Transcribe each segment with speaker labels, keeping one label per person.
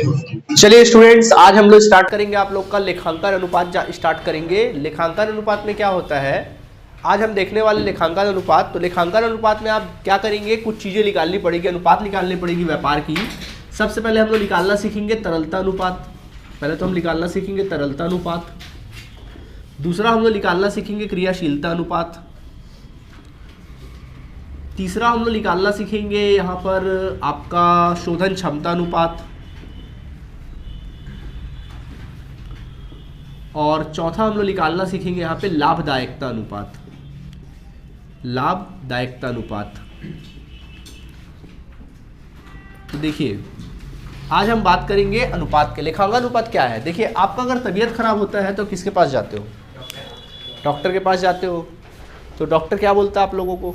Speaker 1: चलिए स्टूडेंट्स, आज हम लोग स्टार्ट करेंगे आप लोग का लेखांकन अनुपात स्टार्ट करेंगे। लेखांकन अनुपात में क्या होता है, आज हम देखने वाले लेखांकन अनुपात। तो लेखांकन अनुपात में आप क्या करेंगे, कुछ चीज़ें निकालनी पड़ेगी, अनुपात निकालनी पड़ेगी व्यापार की। सबसे पहले हम लोग निकालना सीखेंगे तरलता अनुपात। पहले तो हम निकालना सीखेंगे तरलता अनुपात। दूसरा हम लोग निकालना सीखेंगे क्रियाशीलता अनुपात। तीसरा हम लोग निकालना सीखेंगे यहाँ पर आपका शोधन क्षमता अनुपात। और चौथा हम लोग निकालना सीखेंगे यहाँ पे लाभदायकता अनुपात। लाभदायकता अनुपात। तो देखिए, आज हम बात करेंगे अनुपात के। लेखांकन अनुपात क्या है, देखिए आपका अगर तबीयत खराब होता है तो किसके पास जाते हो, डॉक्टर के पास जाते हो। तो डॉक्टर क्या बोलता है आप लोगों को,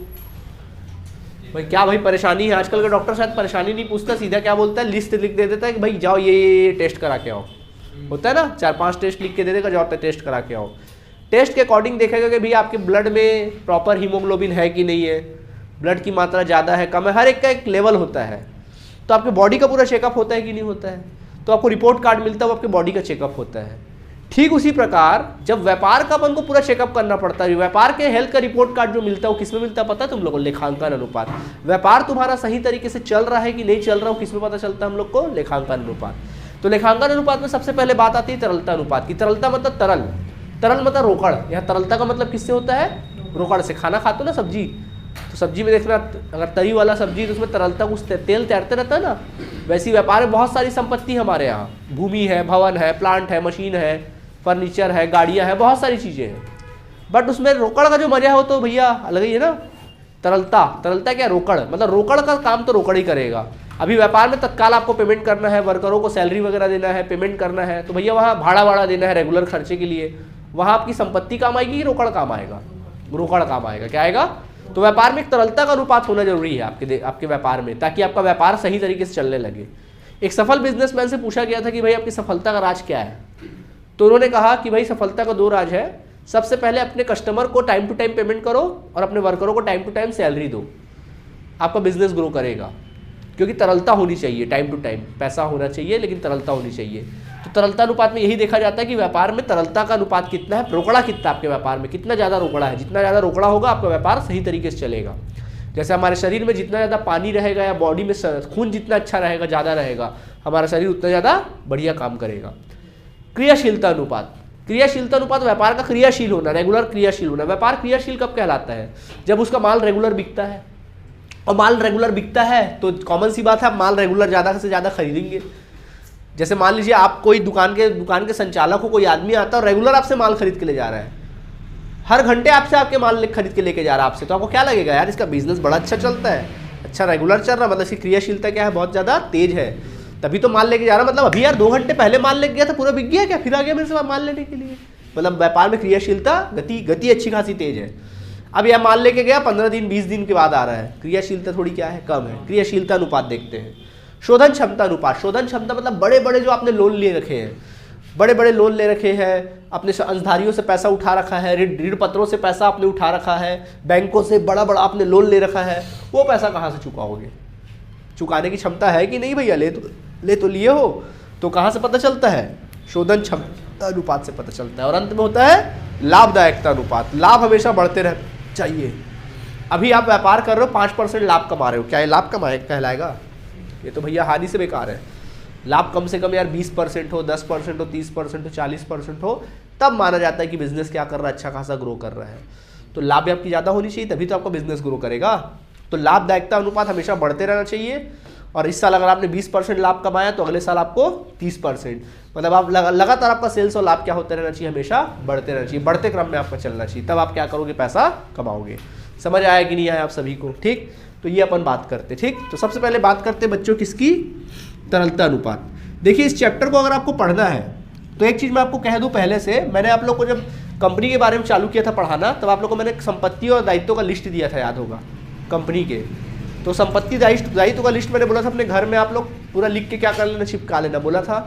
Speaker 1: भाई क्या भाई परेशानी है। आजकल का डॉक्टर शायद परेशानी नहीं पूछता, सीधा क्या बोलता है, लिस्ट लिख दे देता है कि भाई जाओ ये टेस्ट करा के आओ। होता है ना, 4-5 टेस्ट लिख के दे देगा, जाओ टेस्ट करा के आओ। टेस्ट के अकॉर्डिंग देखेगा कि भाई आपके ब्लड में प्रॉपर हीमोग्लोबिन है कि नहीं है, ब्लड की मात्रा ज़्यादा है कम है, हर एक का एक लेवल होता है। तो आपके बॉडी का पूरा चेकअप होता है कि नहीं होता है। तो आपको रिपोर्ट कार्ड मिलता है, वो आपके बॉडी का चेकअप होता है। ठीक उसी प्रकार जब व्यापार का अपन को पूरा चेकअप करना पड़ता है, व्यापार के हेल्थ का रिपोर्ट कार्ड जो मिलता है वो किसमें मिलता है पता है तुम लोगों को, लेखांकन अनुपात। व्यापार तुम्हारा सही तरीके से चल रहा है कि नहीं चल रहा हो किसमें पता चलता है हम लोग को, लेखांकन अनुपात। तो लेखांकन अनुपात में सबसे पहले बात आती है तरलता अनुपात की। तरलता मतलब तरल, तरल मतलब रोकड़। यहाँ तरलता का मतलब किससे होता है, रोकड़ से। खाना खाते हो ना सब्जी, तो सब्जी में देखना अगर तरी वाला सब्जी तो उसमें तरलता कुछ तेल तैरते रहता है ना। वैसे व्यापार में बहुत सारी संपत्ति हमारे यहाँ, भूमि है, भवन है, प्लांट है, मशीन है, फर्नीचर है, गाड़ियाँ हैं, बहुत सारी चीज़ें हैं। बट उसमें रोकड़ का जो मजा हो तो भैया अलग ही है ना। तरलता, तरलता क्या, रोकड़। मतलब रोकड़ का काम तो रोकड़ ही करेगा। अभी व्यापार में तत्काल आपको पेमेंट करना है, वर्करों को सैलरी वगैरह देना है, पेमेंट करना है, तो भैया वहाँ भाड़ा वाड़ा देना है रेगुलर खर्चे के लिए, वहाँ आपकी संपत्ति काम आएगी कि रोकड़ काम आएगा, रोकड़ काम आएगा। क्या आएगा, तो व्यापार में एक तरलता का अनुपात होना जरूरी है आपके व्यापार में, ताकि आपका व्यापार सही तरीके से चलने लगे। एक सफल बिजनेसमैन से पूछा गया था कि भाई आपकी सफलता का राज क्या है। तो उन्होंने कहा कि भाई सफलता का 2 राज है। सबसे पहले अपने कस्टमर को टाइम टू टाइम पेमेंट करो और अपने वर्करों को टाइम टू टाइम सैलरी दो, आपका बिजनेस ग्रो करेगा। क्योंकि तरलता होनी चाहिए, टाइम टू टाइम पैसा होना चाहिए लेकिन तरलता होनी चाहिए। तो तरलता अनुपात में यही देखा जाता है कि व्यापार में तरलता का अनुपात कितना है, रोकड़ा कितना आपके व्यापार में, कितना ज़्यादा रोकड़ा है। जितना ज़्यादा रोकड़ा होगा आपका व्यापार सही तरीके से चलेगा। जैसे हमारे शरीर में जितना ज़्यादा पानी रहेगा या बॉडी में खून जितना अच्छा रहेगा, ज़्यादा रहेगा, हमारा शरीर उतना ज़्यादा बढ़िया काम करेगा। क्रियाशीलता अनुपात, क्रियाशीलता अनुपात व्यापार का क्रियाशील होना, रेगुलर क्रियाशील होना। व्यापार क्रियाशील कब कहलाता है, जब उसका माल रेगुलर बिकता है। और माल रेगुलर बिकता है तो कॉमन सी बात है, आप माल रेगुलर ज़्यादा से ज़्यादा खरीदेंगे। जैसे मान लीजिए आप कोई दुकान के संचालक हो, कोई आदमी आता है और रेगुलर आपसे माल खरीद के ले जा रहा है, हर घंटे आपसे आपके माल खरीद के लेके जा रहा है आपसे, तो आपको क्या लगेगा, यार इसका बिजनेस बड़ा अच्छा चलता है, अच्छा रेगुलर चल रहा है, मतलब इसकी क्रियाशीलता क्या है, बहुत ज़्यादा तेज है, तभी तो माल लेके जा रहा है। मतलब अभी यार 2 घंटे पहले माल लेके गया था, पूरा बिक गया क्या, फिर आ गया मेरे से माल लेने के लिए। मतलब व्यापार में क्रियाशीलता गति अच्छी खासी तेज है। अब यह माल लेके गया 15 दिन 20 दिन के बाद आ रहा है, क्रियाशीलता थोड़ी क्या है, कम है। क्रियाशीलता अनुपात देखते हैं। शोधन क्षमता अनुपात, शोधन क्षमता मतलब बड़े बड़े जो आपने लोन ले रखे हैं, बड़े बड़े लोन ले रखे हैं, अपने अंशधारियों से पैसा उठा रखा है, ऋण पत्रों से पैसा आपने उठा रखा है, बैंकों से बड़ा बड़ा आपने लोन ले रखा है, वो पैसा कहाँ से चुकाओगे, चुकाने की क्षमता है कि नहीं भैया, ले तो लिए हो, तो कहाँ से पता चलता है, शोधन क्षमता अनुपात से पता चलता है। और अंत में होता है लाभदायकता अनुपात, लाभ हमेशा बढ़ते रह चाहिए। अभी आप व्यापार कर रहे हो, 5% लाभ कमा रहे हो, क्या ये लाभ कहलाएगा, ये तो भैया हानि से बेकार है। लाभ कम से कम यार 20% हो, 10% हो, 30% हो, 40% हो, तब माना जाता है कि बिजनेस क्या कर रहा है, अच्छा खासा ग्रो कर रहा है। तो लाभ आपकी ज़्यादा होनी चाहिए, तभी तो आपका बिजनेस ग्रो करेगा। तो लाभदायकता अनुपात हमेशा बढ़ते रहना चाहिए। और इस साल अगर आपने 20% लाभ कमाया तो अगले साल आपको 30%, मतलब आप लगातार आपका सेल्स और लाभ क्या होते रहना चाहिए, हमेशा बढ़ते रहना चाहिए, बढ़ते क्रम में आपका चलना चाहिए, तब आप क्या करोगे, पैसा कमाओगे। समझ आया कि नहीं आया आप सभी को, ठीक। तो ये अपन बात करते, ठीक। तो सबसे पहले बात करते बच्चों किसकी, तरलता अनुपात। देखिए इस चैप्टर को अगर आपको पढ़ना है तो एक चीज़ मैं आपको कह दूं पहले से, मैंने आप लोग को जब कंपनी के बारे में चालू किया था पढ़ाना, तब आप लोग को मैंने संपत्ति और दायित्वों का लिस्ट दिया था, याद होगा, कंपनी के। तो संपत्ति दायित्व का लिस्ट मैंने बोला था अपने घर में आप लोग पूरा लिख के क्या कर लेना, चिपका लेना बोला था।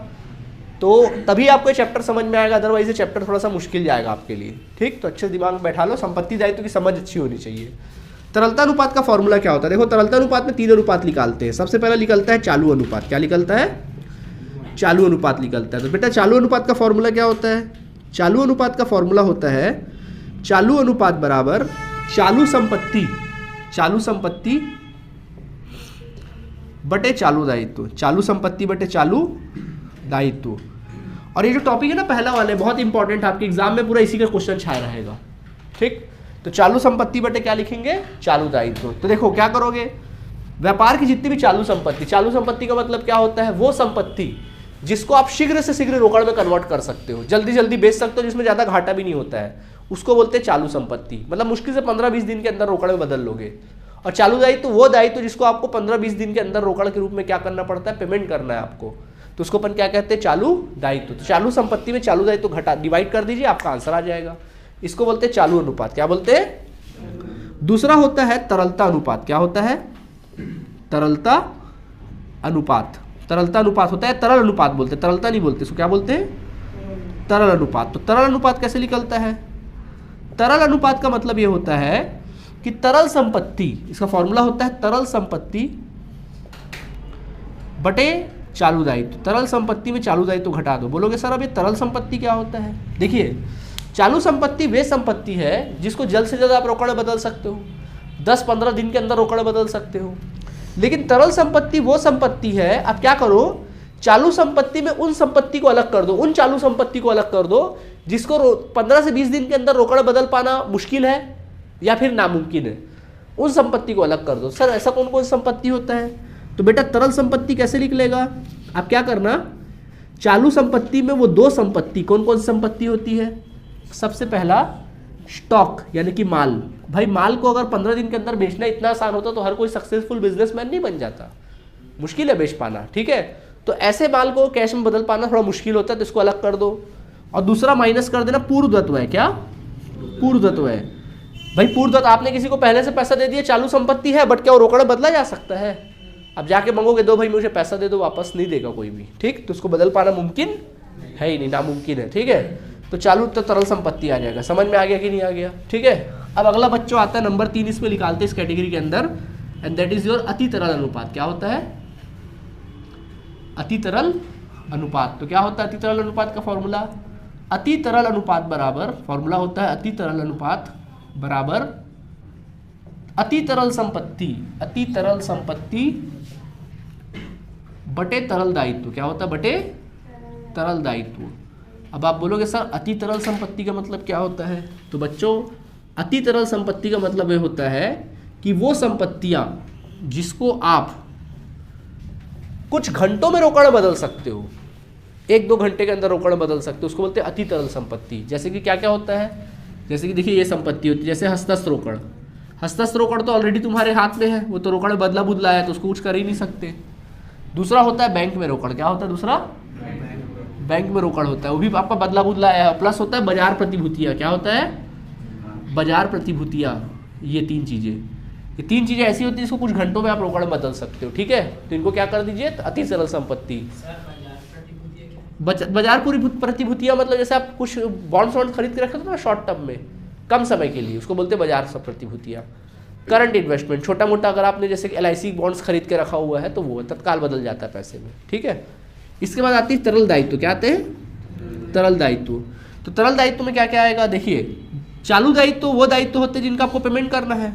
Speaker 1: तो तभी आपको ये चैप्टर समझ में आएगा, अदरवाइज ये चैप्टर थोड़ा सा मुश्किल जाएगा आपके लिए, ठीक। तो अच्छे दिमाग में बैठा लो, संपत्ति दायित्व की समझ अच्छी होनी चाहिए। तरलता अनुपात का फॉर्मूला क्या होता है, देखो तरलता अनुपात में 3 अनुपात निकालते हैं। सबसे पहला निकलता है चालू अनुपात, क्या निकलता है, चालू अनुपात निकलता है। तो बेटा चालू अनुपात का फॉर्मूला क्या होता है? चालू अनुपात का फॉर्मूला होता है चालू अनुपात बराबर चालू संपत्ति, चालू संपत्ति बटे चालू दायित्व, चालू संपत्ति बटे चालू दायित्व। और ये जो टॉपिक है ना पहला वाले, बहुत इंपॉर्टेंट, आपके एग्जाम में पूरा इसी का क्वेश्चन छाया रहेगा। ठीक, तो चालू संपत्ति बटे क्या लिखेंगे? चालू दायित्व। तो देखो क्या करोगे, व्यापार की जितनी भी चालू संपत्ति, चालू संपत्ति का मतलब क्या होता है? वो संपत्ति जिसको आप शीघ्र से शीघ्र रोकड़ में कन्वर्ट कर सकते हो, जल्दी जल्दी बेच सकते हो, जिसमें ज्यादा घाटा भी नहीं होता है, उसको बोलते हैं चालू संपत्ति। मतलब मुश्किल से 15-20 दिन के अंदर रोकड़ में बदल लोगे। और चालू दायित्व वो दायित्व जिसको आपको 15-20 दिन के अंदर रोकड़ के रूप में क्या करना पड़ता है? पेमेंट करना है आपको, तो उसको अपन क्या कहते हैं? चालू दायित्व। तो चालू संपत्ति में चालू दायित्व घटा डिवाइड कर दीजिए, आपका आंसर आ जाएगा। इसको बोलते हैं चालू अनुपात। क्या बोलते हैं? दूसरा होता है तरलता अनुपात। क्या होता है? तरलता अनुपात। तरलता अनुपात होता है, तरल अनुपात बोलते हैं, तरलता नहीं बोलते, इसको क्या बोलते हैं? तरल अनुपात। तो तरल अनुपात कैसे निकलता है? तरल अनुपात का मतलब ये होता है कि तरल संपत्ति, इसका फॉर्मूला होता है तरल संपत्ति बटे चालू दायित्व। तरल संपत्ति में चालू दायित्व घटा दो। बोलोगे सर अब ये तरल संपत्ति क्या होता है? देखिए चालू संपत्ति वे संपत्ति है जिसको जल्द से जल्द आप रोकड़ में बदल सकते हो, 10-15 दिन के अंदर रोकड़ बदल सकते हो। लेकिन तरल संपत्ति वो संपत्ति है, आप क्या करो, चालू संपत्ति में उन संपत्ति को अलग कर दो, उन चालू संपत्ति को अलग कर दो जिसको 15 से 20 दिन के अंदर रोकड़ बदल पाना मुश्किल है या फिर नामुमकिन है, उन संपत्ति को अलग कर दो। सर ऐसा कौन कौन संपत्ति होता है? तो बेटा तरल संपत्ति कैसे निकलेगा? आप क्या करना, चालू संपत्ति में वो दो संपत्ति, कौन कौन सी संपत्ति होती है? सबसे पहला स्टॉक यानी कि माल। भाई माल को अगर 15 दिन के अंदर बेचना इतना आसान होता तो हर कोई सक्सेसफुल बिजनेसमैन नहीं बन जाता, मुश्किल है बेच पाना। ठीक है, तो ऐसे माल को कैश में बदल पाना थोड़ा मुश्किल होता है, तो इसको अलग कर दो। और दूसरा माइनस कर देना पूर्वदत्व है। क्या पूर्वदत्व है? भाई पूर्वदत्त, आपने किसी को पहले से पैसा दे दिया, चालू संपत्ति है, बट क्या वो रोकड़ बदला जा सकता है? अब जाके मांगोगे दो भाई मुझे पैसा दे दो, वापस नहीं देगा कोई भी। ठीक, तो उसको बदल पाना मुमकिन है ही नहीं, नामुमकिन है। ठीक है, तो चालू तो तरल संपत्ति आ जाएगा। समझ में आ गया कि नहीं आ गया? ठीक है, अब अगला बच्चों आता है नंबर 3, इसमें निकालते हैं इस कैटेगरी के अंदर, एंड दैट इज योर अति तरल अनुपात। क्या होता है? अति तरल अनुपात। तो क्या होता है अति तरल अनुपात का फॉर्मूला? अति तरल अनुपात बराबर, फॉर्मूला होता है अति तरल अनुपात बराबर अति तरल संपत्ति, अति तरल संपत्ति बटे तरल दायित्व। क्या होता है? बटे तरल दायित्व। अब आप बोलोगे सर अति तरल संपत्ति का मतलब क्या होता है? तो बच्चों अति तरल संपत्ति का मतलब ये होता है कि वो संपत्तियां जिसको आप कुछ घंटों में रोकड़ बदल सकते हो, 1-2 घंटे के अंदर रोकड़ बदल सकते हो, उसको बोलते हैं अति तरल संपत्ति। जैसे कि क्या क्या होता है? जैसे कि देखिए ये संपत्ति होती है, जैसे हस्तस्थ रोकड़। हस्तस्थ रोकड़ तो ऑलरेडी तुम्हारे हाथ में है, वो तो रोकड़ बदला बुदला है, तो उसको कुछ कर ही नहीं सकते। दूसरा होता है बैंक में रोकड़। क्या होता है दूसरा? बैंक में रोकड़ होता है, वो भी आपका बदला बुदला है। प्लस होता है बाजार प्रतिभूतियाँ। क्या होता है? बाजार प्रतिभूतियाँ। ये 3 चीज़ें, ये 3 चीज़ें ऐसी होती है जिसको कुछ घंटों में आप रोकड़ बदल सकते हो। ठीक है, तो इनको क्या कर दीजिए? अति तरल संपत्ति। बाजार पूरी प्रतिभूतियाँ मतलब जैसे आप कुछ बॉन्ड्स वॉन्ड खरीद के रखे थे ना शॉर्ट टर्म में, कम समय के लिए, उसको बोलते हैं बाजार सब प्रतिभूतियाँ। करंट इन्वेस्टमेंट, छोटा मोटा अगर आपने जैसे कि LIC बॉन्ड्स खरीद के रखा हुआ है तो वो तत्काल बदल जाता है पैसे में। ठीक है, इसके बाद आती है तरल दायित्व। क्या आते हैं? तरल दायित्व। तो तरल दायित्व में क्या क्या आएगा? देखिए चालू दायित्व वो दायित्व होते हैं जिनका आपको पेमेंट करना है,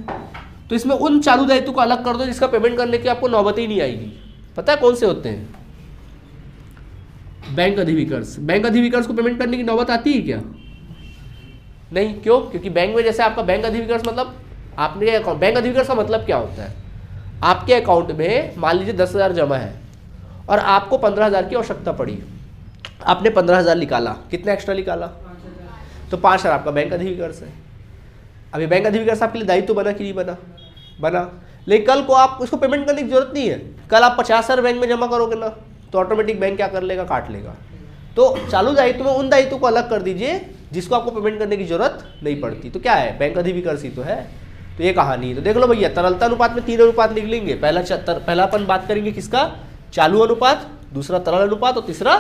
Speaker 1: तो इसमें उन चालू दायित्व को अलग कर दो जिसका पेमेंट करने की आपको नौबत ही नहीं आएगी। पता है कौन से होते हैं? बैंक अधिविकर्ष। बैंक अधिविकर्ष को पेमेंट करने की नौबत आती है क्या? नहीं। क्यों? क्योंकि बैंक में जैसे आपका बैंक अधिविकर्ष मतलब आपने बैंक अधिविकर्ष का मतलब क्या होता है? आपके अकाउंट में मान लीजिए 10,000 जमा है और आपको 15,000 की आवश्यकता पड़ी, आपने 15,000 निकाला, कितना एक्स्ट्रा निकाला? तो 5,000 आपका बैंक अधिविकर्ष है। अभी बैंक अधिविकर्ष आपके लिए दायित्व बना कि नहीं बना? बना। लेकिन कल को आप उसको पेमेंट करने की जरूरत नहीं है, कल आप 50,000 बैंक में जमा करोगे ना, तो ऑटोमेटिक बैंक क्या कर लेगा? काट लेगा। तो चालू दायित्व में उन दायित्व को अलग कर दीजिए जिसको आपको पेमेंट करने की जरूरत नहीं पड़ती। तो क्या है? बैंक अधिविकर्ष ही तो है। तो ये कहानी। तो देख लो भैया, तरलता अनुपात में 3 अनुपात निकलेंगे। पहला अपन बात करेंगे किसका? चालू अनुपात, दूसरा तरल अनुपात और तीसरा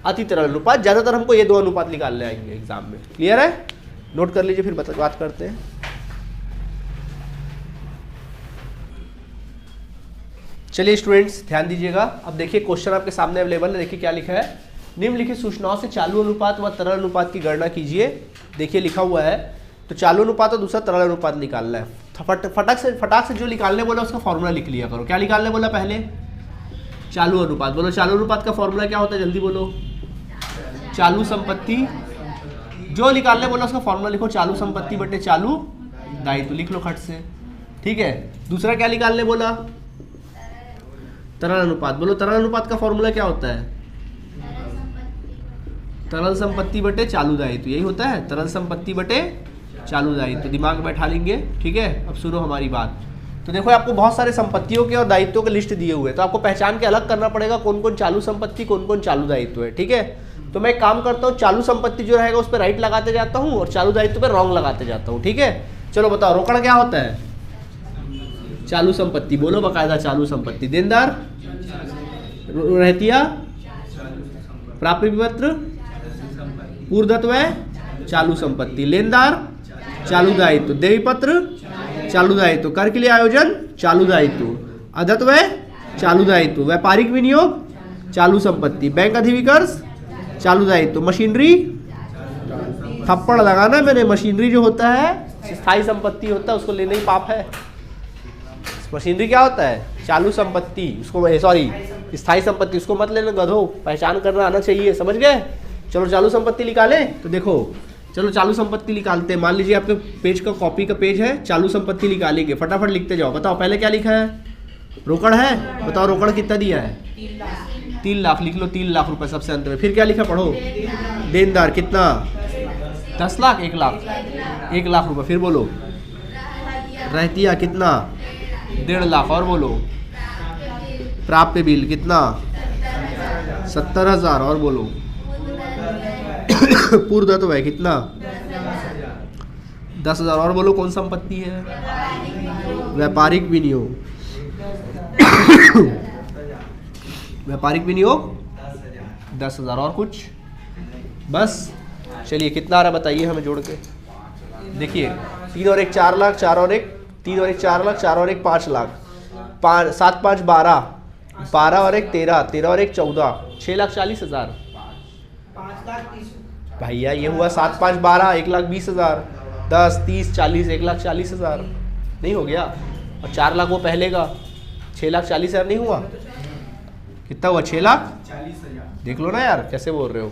Speaker 1: अति तरल अनुपात। ज़्यादातर हमको ये 2 अनुपात निकालने आएंगे एग्जाम में। क्लियर है? नोट कर लीजिए, फिर बात करते हैं। चलिए स्टूडेंट्स ध्यान दीजिएगा। अब देखिए क्वेश्चन आपके सामने अवेलेबल है। देखिए क्या लिखा है, निम्नलिखित सूचनाओं से चालू अनुपात व तरल अनुपात की गणना कीजिए। देखिए लिखा हुआ है, तो चालू अनुपात और दूसरा तरल अनुपात निकालना है। फटाक से जो निकालने बोला उसका फॉर्मूला लिख लिया करो। क्या निकालने बोला पहले, चालू अनुपात। बोलो चालू अनुपात का फॉर्मूला क्या होता है, जल्दी बोलो। चालू संपत्ति, जो निकालने बोला उसका फॉर्मूला लिखो, चालू संपत्ति बटे चालू दायित्व, लिख लो खट से, ठीक है। दूसरा क्या निकालने बोला, तरल अनुपात। बोलो तरल अनुपात का फॉर्मूला क्या होता है, तरल संपत्ति बटे चालू दायित्व, यही होता है, तरल संपत्ति बटे चालू दायित्व। तो दिमाग में बैठा लेंगे, ठीक है। अब सुनो हमारी बात। तो देखो आपको बहुत सारे संपत्तियों के और दायित्वों के लिस्ट दिए हुए हैं, तो आपको पहचान के अलग करना पड़ेगा कौन कौन चालू संपत्ति कौन कौन चालू दायित्व है, ठीक है। तो मैं एक काम करता हूँ, चालू संपत्ति जो रहेगा उस पर राइट लगाते जाता हूँ और चालू दायित्व पर रॉन्ग लगाते जाता हूँ, ठीक है। चलो बताओ रोकड़ क्या होता है, चालू संपत्ति। बोलो बकायदा, चालू संपत्ति। देनदार, रहतिया, प्राप्य विपत्र, पूर्वदत्त चालू संपत्ति। लेनदार चालू दायित्व, देवी पत्र चालू दायित्व, कर के लिए आयोजन चालू दायित्व, अदत्व चालू दायित्व, व्यापारिक विनियोग चालू संपत्ति, बैंक अधिविकर्ष चालू दायित्व, मशीनरी, थप्पड़ लगाना मैंने, मशीनरी जो होता है स्थायी संपत्ति होता है, उसको लेना ही पाप है। मशीनरी क्या होता है, चालू संपत्ति, उसको सॉरी स्थायी संपत्ति, उसको मत लेना गधो, पहचान करना आना चाहिए, समझ गए। चलो चालू संपत्ति निकालें। तो देखो चलो चालू संपत्ति निकालते हैं। मान लीजिए आपके पेज का कॉपी का पेज है, चालू संपत्ति निकालेंगे, फटाफट लिखते जाओ। बताओ पहले क्या लिखा है, रोकड़ है, बताओ रोकड़ कितना दिया है, 3 लाख, लिख लो 3 लाख रुपए सबसे अंत में। फिर क्या लिखा पढ़ो, देनदार कितना, 10 लाख, 1 लाख, 1 लाख रुपए। फिर बोलो रहतिया कितना, 1.5 लाख, और बोलो प्राप्य बिल कितना, 70,000, और बोलो पूर्वदत्त है कितना, 10,000, और बोलो कौन संपत्ति है, व्यापारिक विनियोग, व्यापारिक विनियोग 10,000, और कुछ बस। चलिए कितना आ रहा बताइए हमें जोड़ के। देखिए 3 और 1 4 लाख, 4 और 1 3 और 1 4 लाख, 4 और 1 5 लाख, 7 5 12, 12 और 1 13, 13 और 1 14, 6,40,000 भैया। ये हुआ 7 5 12, 1,20,000, 10 30 40, 1,40,000 नहीं हो गया। और 4 लाख वो पहले का, 6,40,000 नहीं हुआ, कितना हुआ, 6,40,000। देख लो ना यार कैसे बोल रहे हो,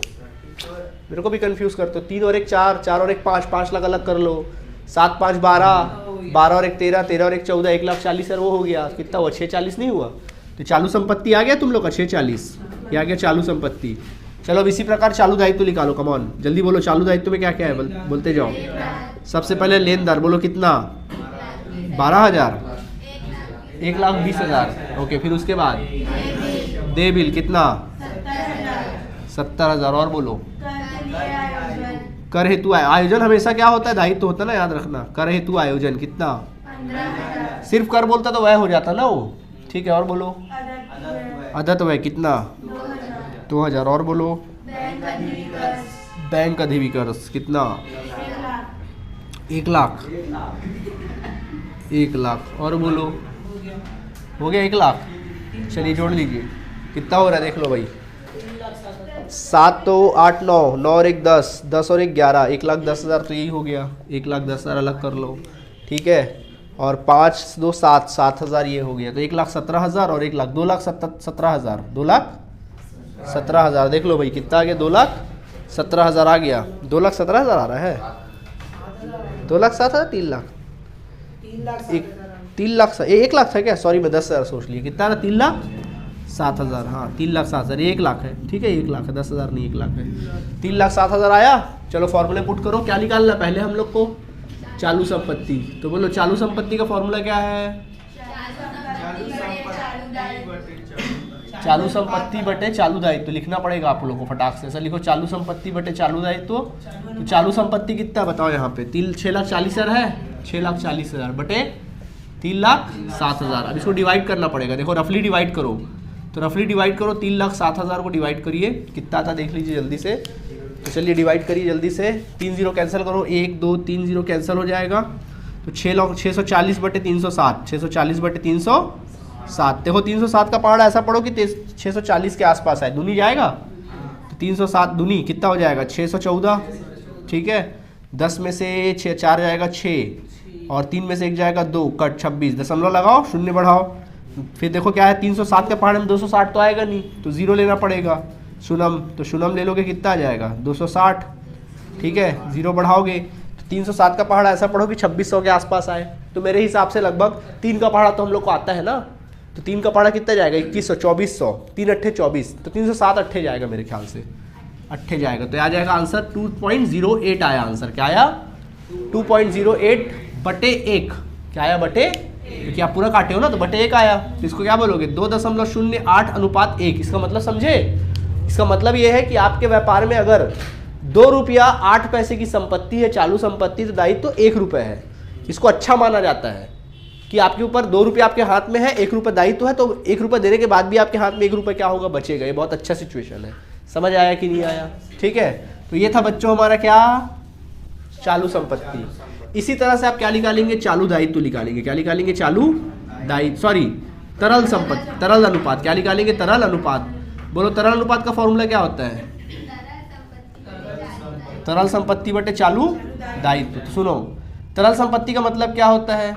Speaker 1: मेरे को भी कंफ्यूज करते हो। 3 और 1 4, 4 और 1 5, 5 लाख अलग कर लो, 7 5 12, 12 और 1 13, 13 और 1 14, 1,40,000 वो हो गया, कितना हुआ, 640 नहीं हुआ। तो चालू संपत्ति आ गया तुम लोग का 640, ये आ गया चालू संपत्ति। चलो अब इसी प्रकार चालू दायित्व निकालो, कम ऑन जल्दी बोलो। चालू दायित्व में क्या क्या है बोलते जाओ। सबसे पहले लेनदार, बोलो कितना, 12,000, 1,20,000, ओके। फिर उसके बाद दे बिल कितना, 70,000, और बोलो कर हेतु आयोजन, हमेशा क्या होता है, दायित्व होता है ना, याद रखना। कर हेतु आयोजन कितना, सिर्फ कर बोलता तो वह हो जाता ना वो, ठीक है। और बोलो अदत्त वह कितना, 2,000, और बोलो बैंक अधिविकर्ष कितना, 1 लाख, 1 लाख, और बोलो हो गया 1 लाख। चलिए जोड़ लीजिए कितना हो रहा है, देख लो भाई। 7 तो 8 9, 9 और 1 10, 10 और 1 11, 1,10,000 तो यही हो गया, 1,10,000 अलग कर लो, ठीक है। और 5 2 7, 7,000 ये हो गया, तो 1,17,000 और 1 लाख, 2,17,000, 2,17,000। देख लो भाई कितना आ गया, 2,17,000 आ गया, 2,17,000 आ रहा है, 2,07,000, 3 लाख, 3 लाख 1 लाख था क्या, सॉरी मैं 10,000 सोच लिया। कितना रहा, 3,07,000, हाँ 3,07,000, 1 लाख है, ठीक है, 1 लाख है, 10,000 नहीं 1 लाख है, 3,07,000 आया। चलो फॉर्मूले पुट करो, क्या निकालना पहले हम लोग को, चालू संपत्ति। तो बोलो चालू संपत्ति का फॉर्मूला क्या है, चालू संपत्ति बटे चालू दायित्व, लिखना पड़ेगा आप लोगों को फटाक से, ऐसा लिखो चालू संपत्ति बटे चालू दायित्व। तो चालू संपत्ति कितना बताओ यहाँ पे, 6,40,000 है, 6,40,000 बटे 3,07,000। अब इसको डिवाइड करना पड़ेगा, देखो रफली डिवाइड करो, तो रफली डिवाइड करो, 3,07,000 को डिवाइड करिए, कितना आता देख लीजिए जल्दी से। तो चलिए डिवाइड करिए जल्दी से, 3 0 कैंसिल करो, 1 2 3 0 कैंसिल हो जाएगा। तो 640 बटे 360, 640 बटे 360, 7। देखो 307 का पहाड़ा ऐसा पढ़ो कि 640 के आसपास है, दूनी जाएगा तो 307 दूनी कितना हो जाएगा 614, ठीक है। 10 में से 4 जाएगा 6 और 3 में से 1 जाएगा 2, कट 26, दशमलव लगाओ, शून्य बढ़ाओ। फिर देखो क्या है 307 के पहाड़े में 260 तो आएगा नहीं, तो 0 लेना पड़ेगा। शून्यम, तो शून्यम ले लोगे कितना आ जाएगा 260, ठीक है। 0 बढ़ाओगे तो 307 का पहाड़ा ऐसा पढ़ो कि 2600 के आसपास आए। तो मेरे हिसाब से लगभग 3 का पहाड़ा तो हम लोग को आता है ना, तो 3 का पहाड़ा कितना जाएगा 2100, 2400, 3 अट्ठे 24, तो 307 अट्ठे जाएगा मेरे ख्याल से, अट्ठे जाएगा। तो आ जाएगा आंसर 2.08 आया आंसर। क्या आया 2.08 बटे 1, क्या आया बटे, क्योंकि आप पूरा काटे हो ना तो बटे 1 आया। तो इसको क्या बोलोगे 2.08 अनुपात 1। इसका मतलब समझे, इसका मतलब ये है कि आपके व्यापार में अगर 2 रुपया 8 पैसे की संपत्ति है, चालू संपत्ति, तो दायित्व 1 रुपये है। इसको अच्छा माना जाता है कि आपके ऊपर 2 रुपये आपके हाथ में है, 1 रुपये दायित्व है, तो 1 रुपये देने के बाद भी आपके हाथ में 1 रुपये क्या होगा बचेगा। ये बहुत अच्छा सिचुएशन है। समझ आया कि नहीं आया, ठीक है। तो ये था बच्चों हमारा क्या, चालू संपत्ति। इसी तरह से आप क्या निकालेंगे, चालू दायित्व निकालेंगे। क्या निकालेंगे, चालू दायित्व, सॉरी तरल संपत्ति, तरल अनुपात। क्या निकालेंगे, तरल अनुपात। बोलो तरल अनुपात का फॉर्मूला क्या होता है, तरल संपत्ति बटे चालू दायित्व। तो सुनो, तरल संपत्ति का मतलब क्या होता है,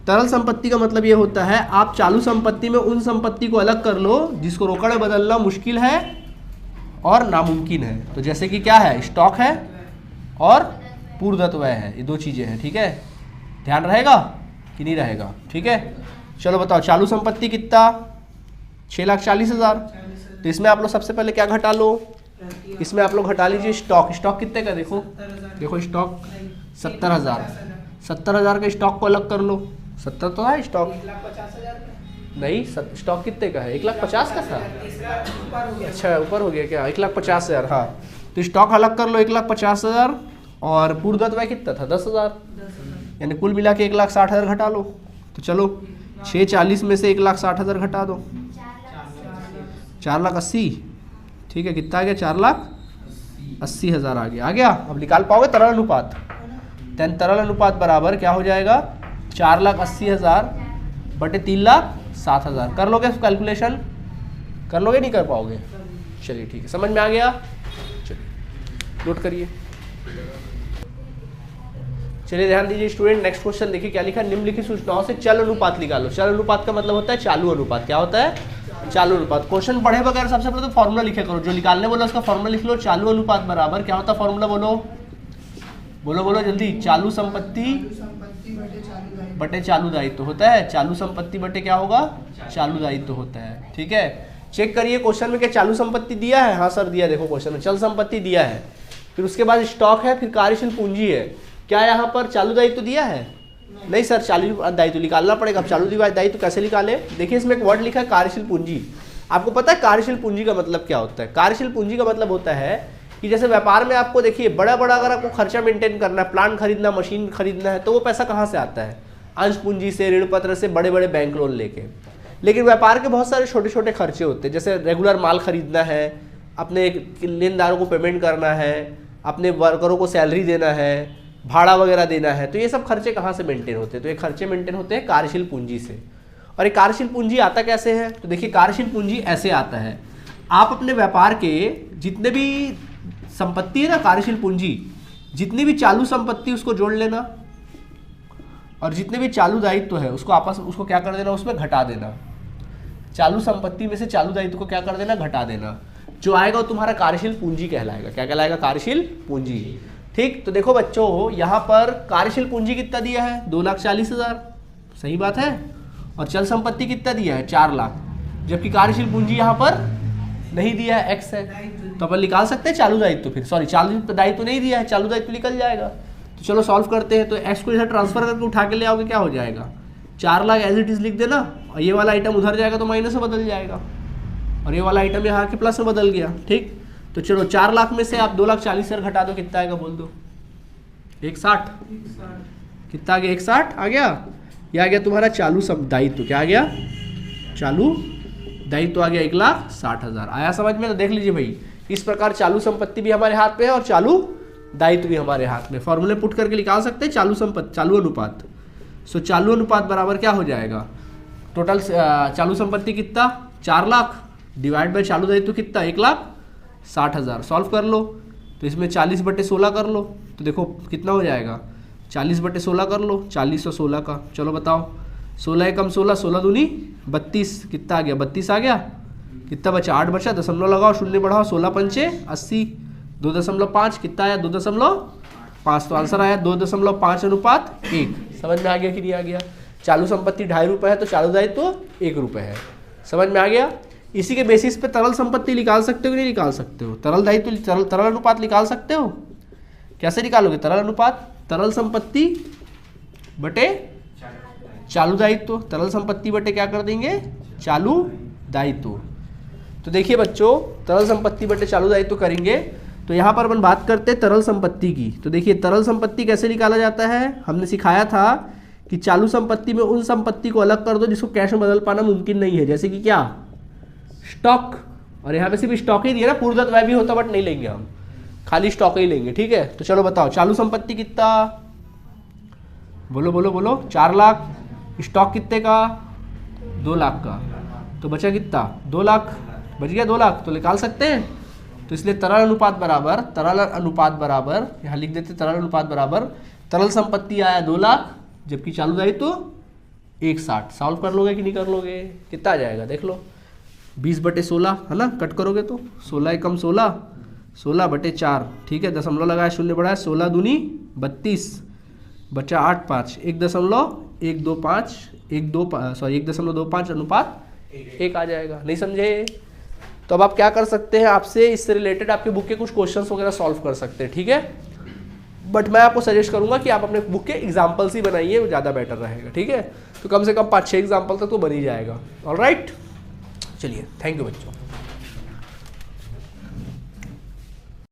Speaker 1: तरल संपत्ति का मतलब ये होता है आप चालू संपत्ति में उन संपत्ति को अलग कर लो जिसको रोकड़ में बदलना मुश्किल है और नामुमकिन है। तो जैसे कि क्या है, स्टॉक है और पूर्वदत्त व्यय है, ये 2 चीजें हैं, ठीक है। ध्यान रहेगा कि नहीं रहेगा, ठीक है। चलो बताओ चालू संपत्ति कितना, 6,40,000। तो इसमें आप लोग सबसे पहले क्या घटा लो, इसमें आप लोग घटा लीजिए स्टॉक। स्टॉक कितने का, देखो देखो स्टॉक 70,000। 70,000 के स्टॉक को अलग कर लो, 70 तो है स्टॉक, नहीं स्टॉक कितने का है, 1,50,000 का था। अच्छा ऊपर हो गया क्या, 1,50,000, हाँ। तो स्टॉक अलग कर लो 1,50,000 और पूर्वदत्त व्यय कितना था 10,000, यानी कुल मिला के 1,60,000 घटा लो। तो चलो 640 में से 1,60,000 घटा दो, 4,80,000, ठीक है। कितना आ गया, 4,80,000 आ गया। आ गया, अब निकाल पाओगे तरल अनुपात। तरल अनुपात बराबर क्या हो जाएगा, 4,80,000 बटे 3,07,000। कर लोगे कैलकुलेशन, कर लोगे नहीं कर पाओगे, चलिए ठीक है, समझ में आ गया। चलिए नोट करिए, चलिए ध्यान दीजिए स्टूडेंट। नेक्स्ट क्वेश्चन देखिए क्या लिखा, निम्नलिखित सूचनाओं से चल अनुपात निकालो। चल अनुपात का मतलब होता है चालू अनुपात। क्या होता है, चालू अनुपात। क्वेश्चन पढ़े बगैर सबसे पहले तो फॉर्मूला लिखे करो, जो निकालने बोला उसका फॉर्मूला लिख लो। चालू अनुपात बराबर क्या होता है फॉर्मूला, बोलो बोलो बोलो जल्दी। चालू संपत्ति बटे चालू दायित्व होता है। चालू संपत्ति बटे क्या होगा, चालू दायित्व होता है, ठीक है। चेक करिए क्वेश्चन में क्या चालू संपत्ति दिया है, हाँ सर दिया। देखो क्वेश्चन में चल संपत्ति दिया है, फिर उसके बाद स्टॉक है, फिर कार्यशील पूंजी है। क्या यहाँ पर चालू दायित्व दिया है, नहीं सर, चालू दायित्व निकालना पड़ेगा। अब चालू दायित्व कैसे निकाले, देखिए इसमें एक वर्ड लिखा है कार्यशील पूंजी। आपको पता है कार्यशील पूंजी का मतलब क्या होता है। कार्यशील पूंजी का मतलब होता है कि जैसे व्यापार में आपको देखिए बड़ा बड़ा अगर आपको खर्चा मेंटेन करना है, प्लांट खरीदना, मशीन खरीदना है, तो वो पैसा कहाँ से आता है, अंश पूंजी से, ऋण पत्र से, बड़े बड़े बैंक लोन लेके। लेकिन व्यापार के बहुत सारे छोटे छोटे खर्चे होते हैं, जैसे रेगुलर माल खरीदना है, अपने लेनदारों को पेमेंट करना है, अपने वर्करों को सैलरी देना है, भाड़ा वगैरह देना है। तो ये सब खर्चे कहाँ से मेंटेन होते हैं, तो ये खर्चे मेंटेन होते हैं कार्यशील पूंजी से। और ये कार्यशील पूंजी आता कैसे है, तो देखिए कार्यशील पूंजी ऐसे आता है, आप अपने व्यापार के जितने भी संपत्ति है ना, कार्यशील पूंजी जितनी भी चालू संपत्ति उसको जोड़ लेना, और जितने भी चालू दायित्व है उसको आपस उसको क्या कर देना, उसमें घटा देना। चालू संपत्ति में से चालू दायित्व को क्या कर देना, घटा देना। जो आएगा वो तुम्हारा कार्यशील पूंजी कहलाएगा। क्या कहलाएगा, कार्यशील पूंजी। ठीक, तो देखो बच्चों यहाँ पर कार्यशील पूंजी कितना दिया है, 2,40,000, सही बात है। और चल संपत्ति कितना दिया है, 4 लाख, जबकि कार्यशील पूंजी यहाँ पर नहीं दिया है, एक्स है। तो अपन निकाल सकते हैं चालू दायित्व, फिर सॉरी चालू दायित्व नहीं दिया है, चालू दायित्व निकल जाएगा। तो चलो सॉल्व करते हैं। तो एक्स को इधर ट्रांसफर करके उठा के ले आओगे, क्या हो जाएगा, 4 लाख एज इट इज लिख देना, और ये वाला आइटम उधर जाएगा तो माइनस में बदल जाएगा, और ये वाला आइटम यहाँ के प्लस में बदल गया। ठीक, तो चलो 4 लाख में से आप 2,40,000 घटा दो, कितना आएगा बोल दो, 160। कितना आ गया, 160 आ गया। यह आ गया तुम्हारा चालू दायित्व। क्या आ गया, चालू दायित्व आ गया 1,60,000। आया समझ में। तो देख लीजिए भाई, इस प्रकार चालू संपत्ति भी हमारे हाथ में है और चालू दायित्व भी हमारे हाथ में। फॉर्मूले पुट करके निकाल सकते हैं चालू संपत्ति, चालू अनुपात। सो चालू अनुपात बराबर क्या हो जाएगा, टोटल चालू संपत्ति कितना 4 लाख डिवाइड बाय चालू दायित्व कितना 1,60,000। सॉल्व कर लो तो इसमें 40/16 कर लो तो देखो कितना हो जाएगा 40/16 कर लो 40 और 16 का। चलो बताओ 16 एकम 16 16 दूनी 32 कितना आ गया 32 आ गया। कितना बचा 8 बचा दशमलव लगाओ शून्य बढ़ाओ 16 पंचे 80 2.5 कितना आया 2.5 तो आंसर आया 2.5:1। समझ में आ गया कि नहीं आ गया। चालू संपत्ति 2.5 रुपये है तो चालू दायित्व 1 रुपये है। समझ में आ गया। इसी के बेसिस पे तरल संपत्ति निकाल सकते हो कि नहीं निकाल सकते हो। तरल दायित्व तरल अनुपात निकाल सकते हो। कैसे निकालोगे तरल अनुपात तरल संपत्ति बटे चालू दायित्व। तरल संपत्ति बटे क्या कर देंगे चालू दायित्व। तो देखिए बच्चों तरल संपत्ति बटे चालू दायित्व करेंगे तो यहाँ पर अपन बात करते हैं तरल संपत्ति की। तो देखिए तरल संपत्ति कैसे निकाला जाता है हमने सिखाया था कि चालू संपत्ति में उन संपत्ति को अलग कर दो जिसको कैश में बदल पाना मुमकिन नहीं है, जैसे कि क्या स्टॉक। और यहाँ पे सिर्फ स्टॉक ही दिया ना, पूर्वदत्त व्यय भी होता बट नहीं लेंगे हम, खाली स्टॉक ही लेंगे। ठीक है तो चलो बताओ चालू संपत्ति कितना बोलो बोलो बोलो 4 लाख। स्टॉक कितने का 2 लाख का तो बचा कितना 2 लाख बच गया 2 लाख तो निकाल सकते हैं। तो इसलिए तरल अनुपात बराबर यहाँ लिख देते तरल अनुपात बराबर तरल संपत्ति आया 2 लाख जबकि चालू दायित्व 160। सॉल्व कर लोगे कि नहीं कर लोगे कितना आ जाएगा देख लो 20/16 है ना। कट करोगे तो 16 एकम 16 16/4 ठीक है दशमलव लगाया शून्य बढ़ाया 16 दूनी 32 बचा 8 5 1.25 अनुपात 1 आ जाएगा। नहीं समझे। तो अब आप क्या कर सकते हैं आपसे इससे रिलेटेड आपके बुक के कुछ क्वेश्चंस वगैरह सॉल्व कर सकते हैं। ठीक है बट मैं आपको सजेस्ट करूंगा कि आप अपने बुक के एग्जाम्पल्स ही बनाइए वो ज़्यादा बेटर रहेगा। ठीक है तो कम से कम 5-6 एग्जाम्पल तक तो बन ही जाएगा। ऑलराइट चलिए थैंक यू बच्चों।